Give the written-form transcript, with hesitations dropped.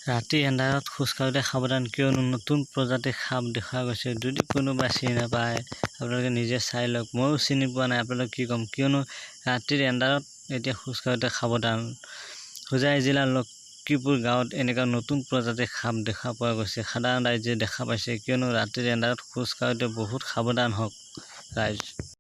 ৰাতি এন্ধাৰত খোজ কাঢ়োতে সাৱধান, কিয়নো নতুন প্ৰজাতিৰ সাপ দেখা গৈছে। যদি কোনোবাই চিনি নাপায় আপোনালোকে নিজে চাই লওক। ময়ো চিনি পোৱা নাই, আপোনালোকে কি ক'ম, কিয়নো ৰাতিৰ এন্ধাৰত এতিয়া খোজ কাঢ়োতে সাৱধান। হোজাই জিলাৰ লক্ষীপুৰ গাঁৱত এনেকুৱা নতুন প্ৰজাতিৰ সাপ দেখা পোৱা গৈছে। সাধাৰণ ৰাইজে দেখা পাইছে, কিয়নো ৰাতিৰ এন্ধাৰত খোজ কাঢ়োতে বহুত সাৱধান হওক ৰাইজ।